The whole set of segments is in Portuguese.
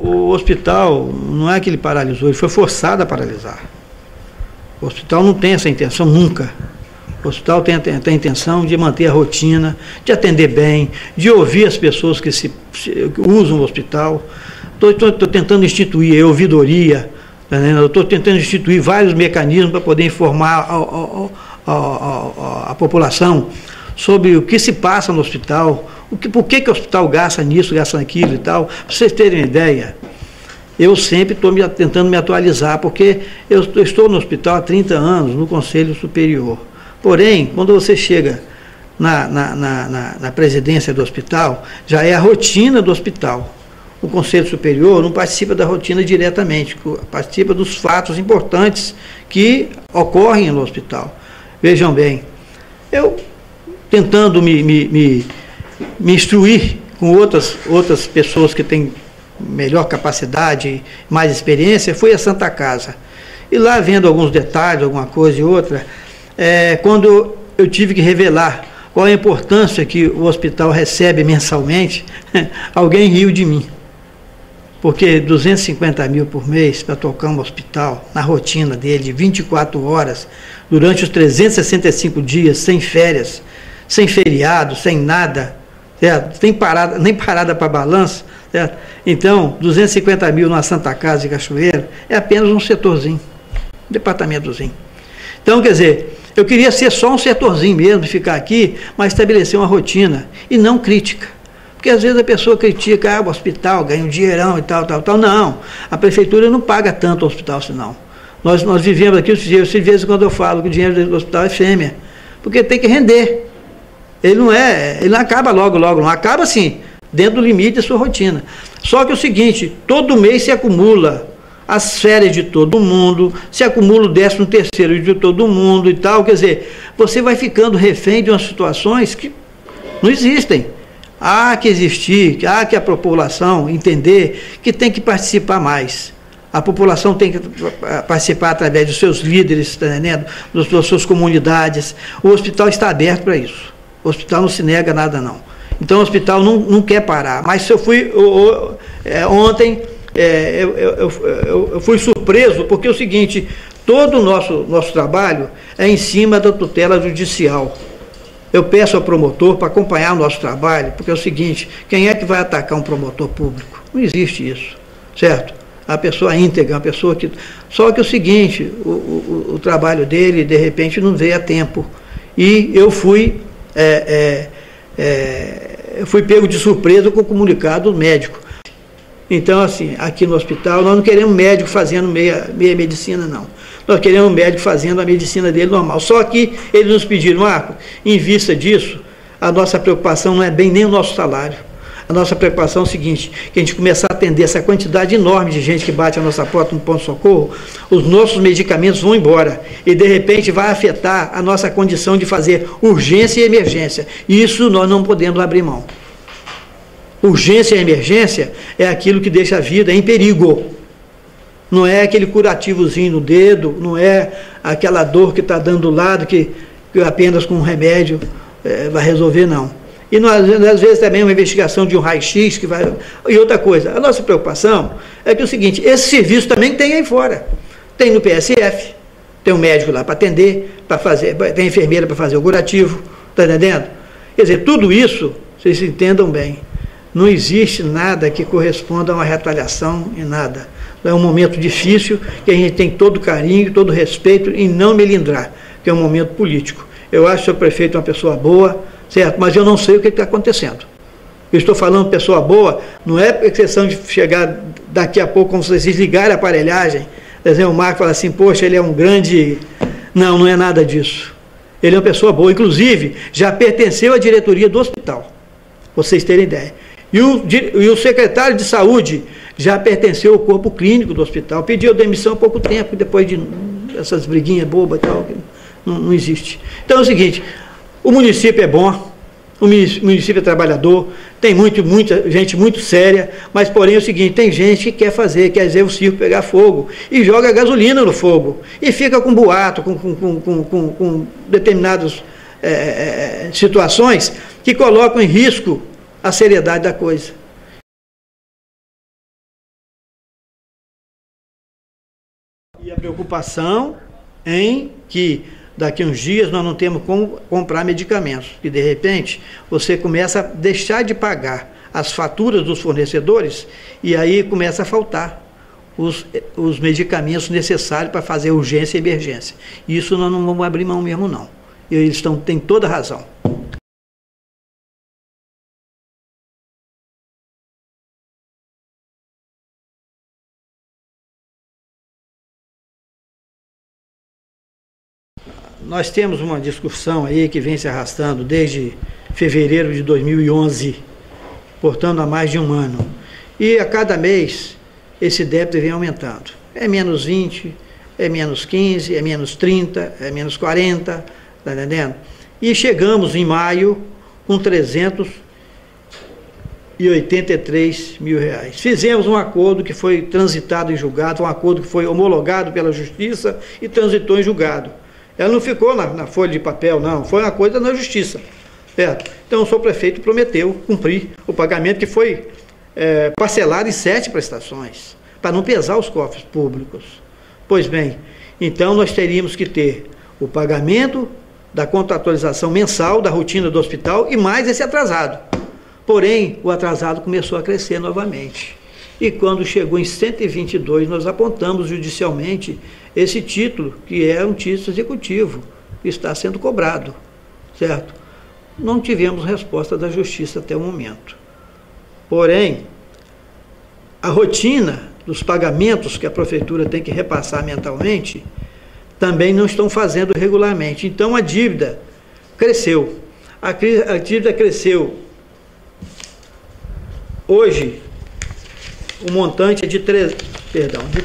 o hospital, não é que ele paralisou, ele foi forçado a paralisar. O hospital não tem essa intenção nunca. O hospital tem a intenção de manter a rotina, de atender bem, de ouvir as pessoas que usam o hospital. Estou tentando instituir a ouvidoria, estou tentando instituir vários mecanismos para poder informar a população sobre o que se passa no hospital, por que o hospital gasta nisso, gasta naquilo e tal. Para vocês terem uma ideia, eu sempre estou tentando me atualizar, porque eu estou no hospital há 30 anos, no Conselho Superior. Porém, quando você chega na presidência do hospital, já é a rotina do hospital. O Conselho Superior não participa da rotina diretamente, participa dos fatos importantes que ocorrem no hospital. Vejam bem, eu tentando me instruir com outras pessoas que têm melhor capacidade, mais experiência, fui a Santa Casa. E lá, vendo alguns detalhes, alguma coisa e outra, quando eu tive que revelar qual a importância que o hospital recebe mensalmente, alguém riu de mim. Porque 250 mil por mês para tocar um hospital, na rotina dele, de 24 horas, durante os 365 dias, sem férias, sem feriado, sem nada, certo? Nem parada para balanço, certo? Então, 250 mil na Santa Casa de Cachoeiro é apenas um setorzinho, um departamentozinho. Então, quer dizer, eu queria ser só um setorzinho mesmo, ficar aqui, mas estabelecer uma rotina e não crítica. Porque às vezes a pessoa critica, o hospital ganha um dinheirão e tal. Não, a prefeitura não paga tanto o hospital, senão. Nós vivemos aqui, de vez em quando eu falo que o dinheiro do hospital é fêmea, porque tem que render. Ele não acaba logo, não acaba assim, dentro do limite da sua rotina. Só que é o seguinte, todo mês se acumula as férias de todo mundo, se acumula o 13º de todo mundo e tal, quer dizer, você vai ficando refém de umas situações que não existem. Há que existir, há que a população entender que tem que participar mais. A população tem que participar através dos seus líderes, está entendendo? Das suas comunidades. O hospital está aberto para isso. O hospital não se nega a nada, não. Então o hospital não quer parar. Mas se eu fui ontem, eu fui surpreso, porque é o seguinte, todo o nosso trabalho é em cima da tutela judicial. Eu peço ao promotor para acompanhar o nosso trabalho, porque é o seguinte, quem é que vai atacar um promotor público? Não existe isso, certo? A pessoa íntegra, a pessoa que... Só que é o seguinte, o trabalho dele, de repente, não veio a tempo. E eu fui pego de surpresa com o comunicado médico. Então, assim, aqui no hospital, nós não queremos médico fazendo meia medicina, não. Nós queremos um médico fazendo a medicina dele normal. Só que eles nos pediram, Marco, em vista disso, a nossa preocupação não é bem nem o nosso salário. A nossa preocupação é o seguinte, que a gente começar a atender essa quantidade enorme de gente que bate a nossa porta no ponto-socorro, os nossos medicamentos vão embora. E, de repente, vai afetar a nossa condição de fazer urgência e emergência. E isso nós não podemos abrir mão. Urgência e emergência é aquilo que deixa a vida em perigo. Não é aquele curativozinho no dedo, não é aquela dor que está dando do lado, que apenas com um remédio vai resolver, não. E às vezes também uma investigação de um raio-x que vai... E outra coisa, a nossa preocupação é que é o seguinte, esse serviço também tem aí fora. Tem no PSF, tem um médico lá para atender, tem enfermeira para fazer o curativo, está entendendo? Quer dizer, tudo isso, vocês entendam bem, não existe nada que corresponda a uma retaliação em nada. É um momento difícil, que a gente tem todo o carinho, todo o respeito em não melindrar, que é um momento político. Eu acho que o prefeito é uma pessoa boa, certo? Mas eu não sei o que está acontecendo. Eu estou falando pessoa boa, não é questão de chegar daqui a pouco, como vocês desligarem a aparelhagem, por exemplo, o Marco fala assim, poxa, ele é um grande... Não é nada disso. Ele é uma pessoa boa, inclusive, já pertenceu à diretoria do hospital, vocês terem ideia. E o secretário de saúde já pertenceu ao corpo clínico do hospital, pediu demissão há pouco tempo, depois de essas briguinhas bobas e tal, que não existe. Então é o seguinte, o município é bom, o município é trabalhador, tem muita gente muito séria, mas porém é o seguinte, tem gente que quer ver o circo pegar fogo, e joga gasolina no fogo, e fica com boato, com determinadas situações que colocam em risco a seriedade da coisa. preocupação em que daqui a uns dias nós não temos como comprar medicamentos. E de repente você começa a deixar de pagar as faturas dos fornecedores e aí começa a faltar os medicamentos necessários para fazer urgência e emergência. Isso nós não vamos abrir mão mesmo, não. E eles têm toda a razão. Nós temos uma discussão aí que vem se arrastando desde fevereiro de 2011, portanto há mais de um ano. E a cada mês esse débito vem aumentando. É menos 20, é menos 15, é menos 30, é menos 40, tá entendendo? E chegamos em maio com 383 mil reais. Fizemos um acordo que foi transitado em julgado, um acordo que foi homologado pela Justiça e transitou em julgado. Ela não ficou na folha de papel, não, foi uma coisa na Justiça. Certo? Então o senhor prefeito prometeu cumprir o pagamento que foi parcelado em 7 prestações, para não pesar os cofres públicos. Pois bem, então nós teríamos que ter o pagamento da contratualização mensal da rotina do hospital e mais esse atrasado. Porém, o atrasado começou a crescer novamente. E quando chegou em 122, nós apontamos judicialmente esse título, que é um título executivo, que está sendo cobrado, certo? Não tivemos resposta da Justiça até o momento. Porém, a rotina dos pagamentos que a Prefeitura tem que repassar mensalmente, também não estão fazendo regularmente. Então, a dívida cresceu. A dívida cresceu. Hoje, o montante é de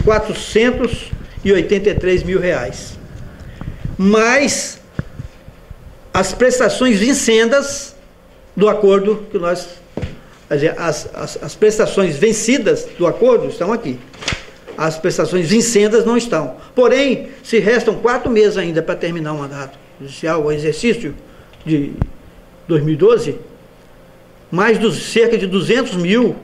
483 mil reais. Mais as prestações vincendas do acordo que nós... As prestações vencidas do acordo estão aqui. As prestações vincendas não estão. Porém, se restam 4 meses ainda para terminar o mandato judicial, o exercício de 2012, cerca de 200 mil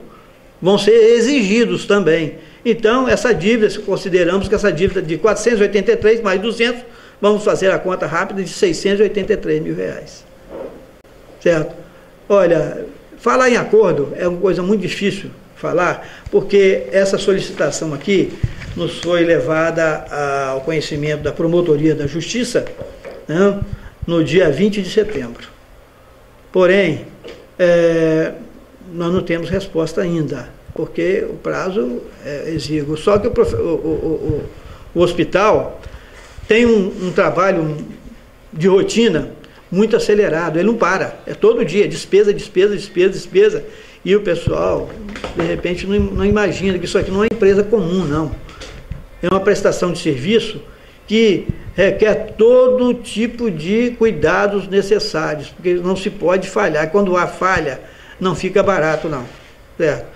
vão ser exigidos também. Então, essa dívida, consideramos que essa dívida de 483 mais 200, vamos fazer a conta rápida de 683 mil reais. Certo? Olha, falar em acordo é uma coisa muito difícil falar, porque essa solicitação aqui nos foi levada ao conhecimento da Promotoria da Justiça, né, no dia 20 de setembro. Porém, nós não temos resposta ainda, porque o prazo é exíguo. Só que o hospital tem um trabalho de rotina muito acelerado, ele não para, é todo dia, despesa, despesa, despesa, despesa, e o pessoal, de repente, não imagina que isso aqui não é empresa comum, não. É uma prestação de serviço que requer todo tipo de cuidados necessários, porque não se pode falhar. Quando há falha, não fica barato, não. Certo?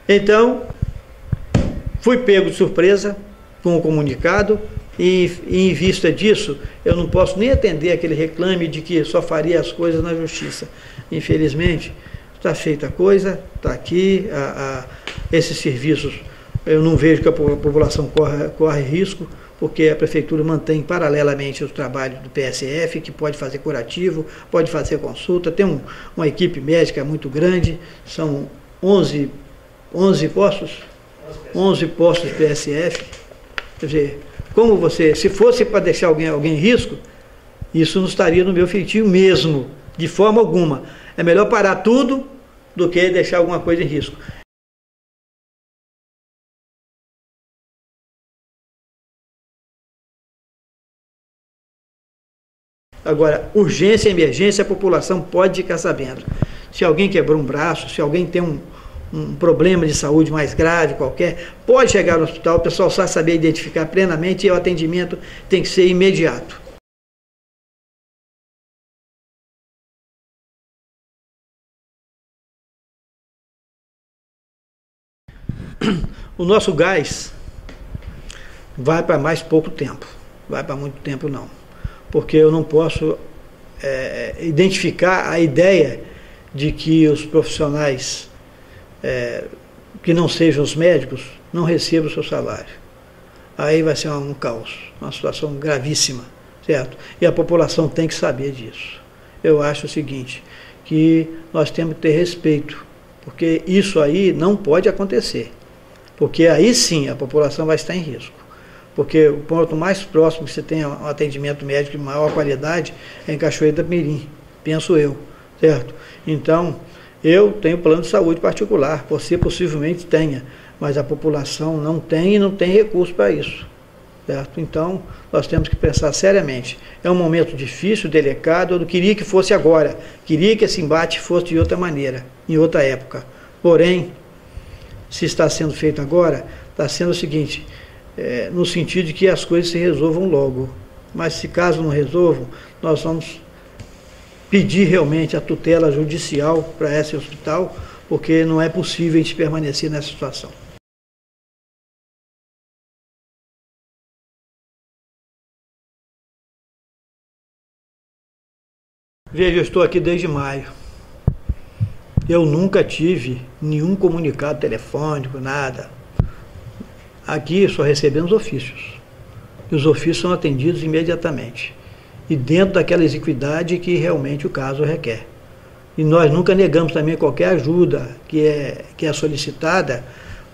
Então, fui pego de surpresa com o comunicado, e em vista disso, eu não posso nem atender aquele reclame de que só faria as coisas na Justiça. Infelizmente, está feita a coisa, está aqui, esses serviços, eu não vejo que a população corre risco, porque a Prefeitura mantém paralelamente o trabalho do PSF, que pode fazer curativo, pode fazer consulta, tem uma equipe médica muito grande, são 11 postos, 11 postos do PSF, quer dizer, como se fosse para deixar alguém em risco, isso não estaria no meu feitio mesmo, de forma alguma. É melhor parar tudo do que deixar alguma coisa em risco. Agora, urgência e emergência, a população pode ficar sabendo. Se alguém quebrou um braço, se alguém tem um problema de saúde mais grave qualquer, pode chegar no hospital, o pessoal só saber identificar plenamente e o atendimento tem que ser imediato. O nosso gás vai para mais pouco tempo, vai para muito tempo não, porque eu não posso identificar a ideia de que os profissionais que não sejam os médicos não recebam o seu salário. aí vai ser um caos, uma situação gravíssima, certo? E a população tem que saber disso. Eu acho o seguinte, que nós temos que ter respeito, porque isso aí não pode acontecer, porque aí sim a população vai estar em risco. Porque o ponto mais próximo que você tem um atendimento médico de maior qualidade é em Cachoeira do Mirim, penso eu, certo? Então, eu tenho plano de saúde particular, você possivelmente tenha, mas a população não tem e não tem recurso para isso, certo? Então, nós temos que pensar seriamente. É um momento difícil, delicado, eu não queria que fosse agora, queria que esse embate fosse de outra maneira, em outra época. Porém, se está sendo feito agora, está sendo o seguinte, no sentido de que as coisas se resolvam logo. Mas se caso não resolvam, nós vamos pedir realmente a tutela judicial para esse hospital, porque não é possível a gente permanecer nessa situação. Veja, eu estou aqui desde maio. Eu nunca tive nenhum comunicado telefônico, nada. Aqui só recebemos ofícios. E os ofícios são atendidos imediatamente. E dentro daquela exiguidade que realmente o caso requer. E nós nunca negamos também qualquer ajuda que é solicitada,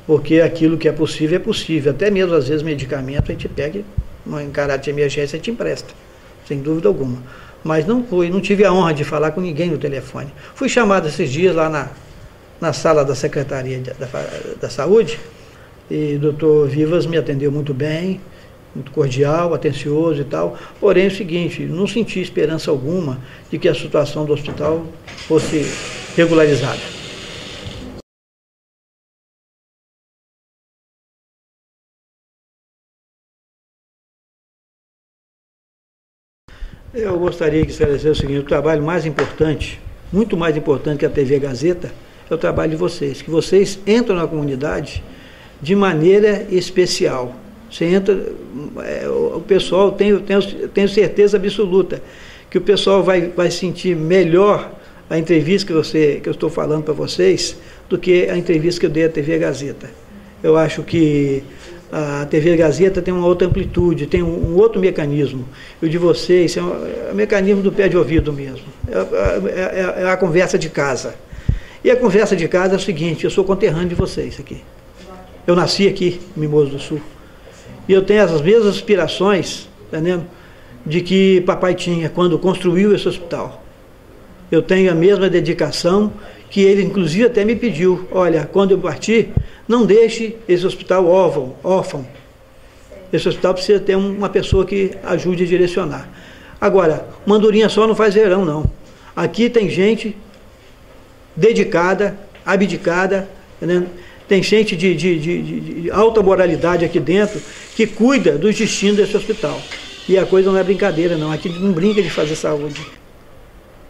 porque aquilo que é possível. Até mesmo, às vezes, medicamento a gente pega, em caráter de emergência, a gente empresta, sem dúvida alguma. Mas não tive a honra de falar com ninguém no telefone. Fui chamado esses dias lá na sala da Secretaria da Saúde, e o doutor Vivas me atendeu muito bem, muito cordial, atencioso e tal. Porém, é o seguinte, não senti esperança alguma de que a situação do hospital fosse regularizada. Eu gostaria de esclarecer o seguinte, o trabalho mais importante, muito mais importante que a TV Gazeta, é o trabalho de vocês, que vocês entram na comunidade de maneira especial. Você entra, o pessoal, tenho certeza absoluta, que o pessoal vai sentir melhor a entrevista que eu estou falando para vocês, do que a entrevista que eu dei à TV Gazeta. Eu acho que a TV Gazeta tem uma outra amplitude, tem um outro mecanismo. E o de vocês é um mecanismo do pé de ouvido mesmo. É a conversa de casa. E a conversa de casa é o seguinte, eu sou conterrâneo de vocês aqui. Eu nasci aqui, em Mimoso do Sul. E eu tenho as mesmas aspirações, entendendo, de que papai tinha quando construiu esse hospital. Eu tenho a mesma dedicação que ele, inclusive, até me pediu. Olha, quando eu partir, não deixe esse hospital órfão. Esse hospital precisa ter uma pessoa que ajude a direcionar. Agora, uma andorinha só não faz verão, não. Aqui tem gente dedicada, abdicada, entendeu? Tem gente de alta moralidade aqui dentro que cuida dos destinos desse hospital. E a coisa não é brincadeira, não. Aqui não brinca de fazer saúde.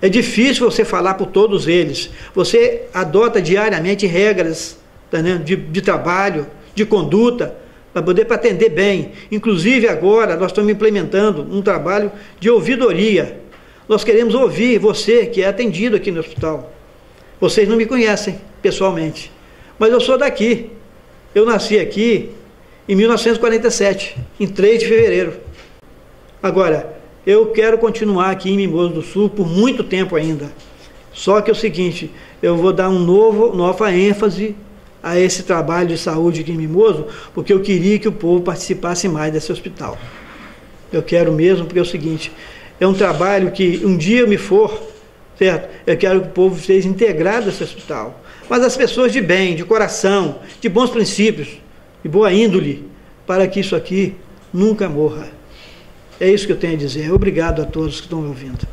É difícil você falar por todos eles. Você adota diariamente regras, entendeu? De trabalho, de conduta, para poder atender bem. Inclusive agora nós estamos implementando um trabalho de ouvidoria. Nós queremos ouvir você que é atendido aqui no hospital. Vocês não me conhecem pessoalmente. Mas eu sou daqui. Eu nasci aqui em 1947, em 3 de fevereiro. Agora, eu quero continuar aqui em Mimoso do Sul por muito tempo ainda. Só que é o seguinte, eu vou dar nova ênfase a esse trabalho de saúde aqui em Mimoso, porque eu queria que o povo participasse mais desse hospital. Eu quero mesmo, porque é o seguinte, é um trabalho que um dia eu me for, certo? Eu quero que o povo seja integrado a esse hospital. Mas as pessoas de bem, de coração, de bons princípios, de boa índole, para que isso aqui nunca morra. É isso que eu tenho a dizer. Obrigado a todos que estão me ouvindo.